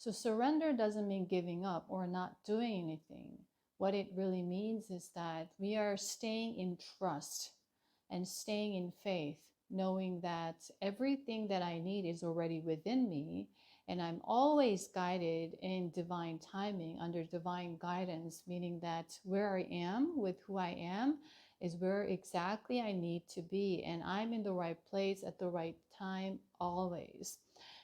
So surrender doesn't mean giving up or not doing anything. What it really means is that we are staying in trust and staying in faith, knowing that everything that I need is already within me, and I'm always guided in divine timing, under divine guidance, meaning that where I am with who I am is where exactly I need to be, and I'm in the right place at the right time always.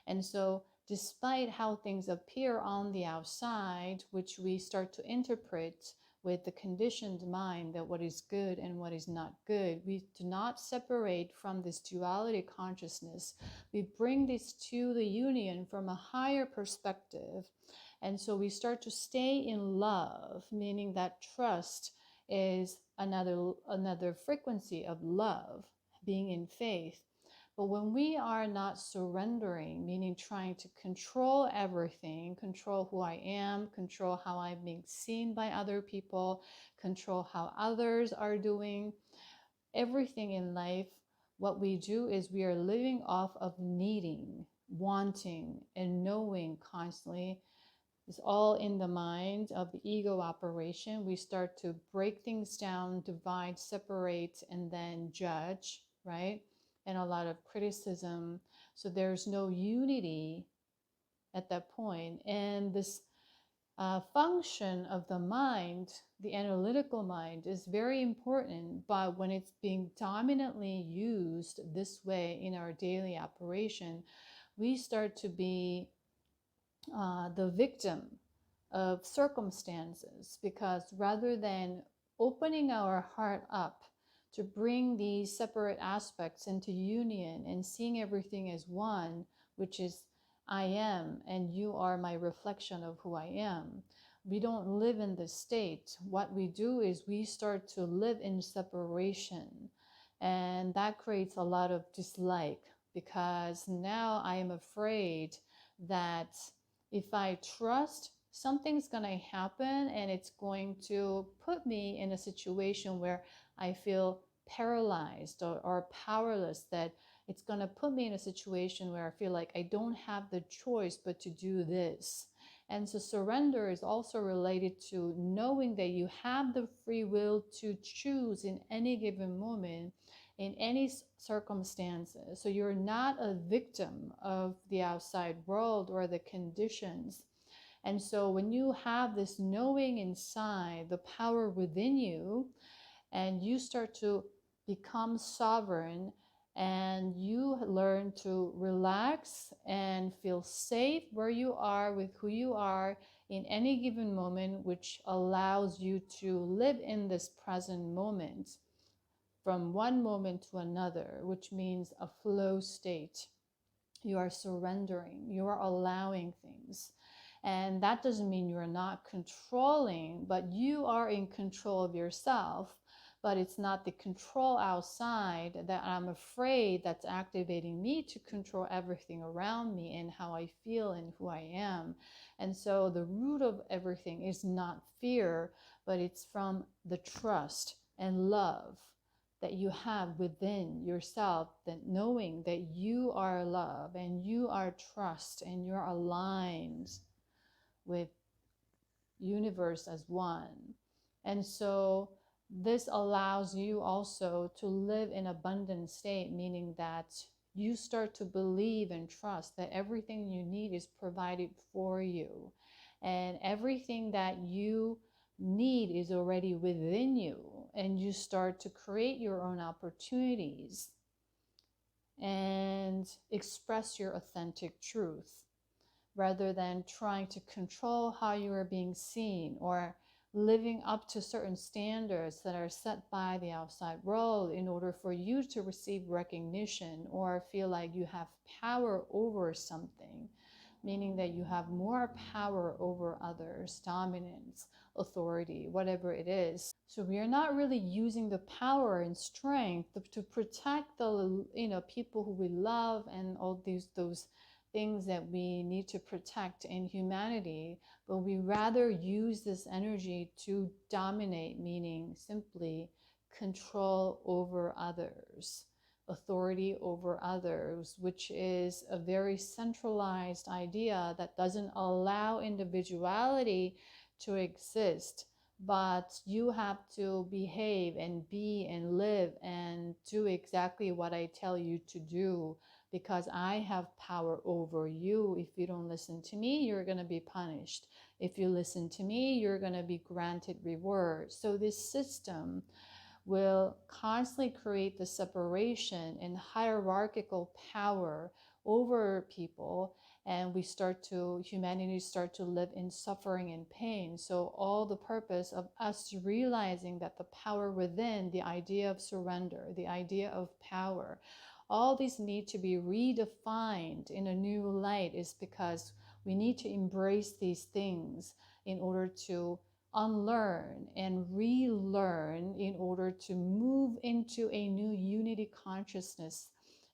And so despite how things appear on the outside, which we start to interpret with the conditioned mind that what is good and what is not good, we do not separate from this duality consciousness. We bring this to the union from a higher perspective. And so we start to stay in love, meaning that trust is another frequency of love, being in faith. But when we are not surrendering, meaning trying to control everything, control who I am, control how I'm being seen by other people, control how others are doing, everything in life, what we do is we are living off of needing, wanting, and knowing constantly. It's all in the mind of the ego operation. We start to break things down, divide, separate, and then judge, right? And a lot of criticism. So there's no unity at that point. And this function of the mind, the analytical mind, is very important. But when it's being dominantly used this way in our daily operation, we start to be the victim of circumstances, because rather than opening our heart up to bring these separate aspects into union and seeing everything as one, which is I am and you are my reflection of who I am, we don't live in this state. What we do is we start to live in separation, and that creates a lot of dislike, because now I am afraid that if I trust, something's going to happen and it's going to put me in a situation where I feel paralyzed or powerless, that it's going to put me in a situation where I feel like I don't have the choice but to do this. And so surrender is also related to knowing that you have the free will to choose in any given moment, in any circumstances. So you're not a victim of the outside world or the conditions. And so when you have this knowing inside, the power within you, and you start to become sovereign, and you learn to relax and feel safe where you are with who you are in any given moment, which allows you to live in this present moment from one moment to another, which means a flow state. You are surrendering, you are allowing things. And that doesn't mean you're not controlling, but you are in control of yourself. But it's not the control outside that I'm afraid that's activating me to control everything around me and how I feel and who I am. And so the root of everything is not fear, but it's from the trust and love that you have within yourself, that knowing that you are love and you are trust and you're aligned with universe as one. And so this allows you also to live in abundant state, meaning that you start to believe and trust that everything you need is provided for you, and everything that you need is already within you, and you start to create your own opportunities and express your authentic truth, rather than trying to control how you are being seen or living up to certain standards that are set by the outside world in order for you to receive recognition or feel like you have power over something, meaning that you have more power over others, dominance, authority, whatever it is. So we are not really using the power and strength to protect the people who we love and all those things that we need to protect in humanity, but we rather use this energy to dominate, meaning simply control over others, authority over others, which is a very centralized idea that doesn't allow individuality to exist. But you have to behave and be and live and do exactly what I tell you to do, because I have power over you. If you don't listen to me, you're going to be punished. If you listen to me, you're going to be granted reward. So this system will constantly create the separation and hierarchical power over people, and humanity start to live in suffering and pain. So all the purpose of us realizing that the power within, the idea of surrender, the idea of power, all these need to be redefined in a new light, is because we need to embrace these things in order to unlearn and relearn, in order to move into a new unity consciousness.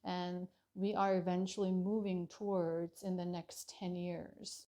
And we are eventually moving towards in the next 10 years.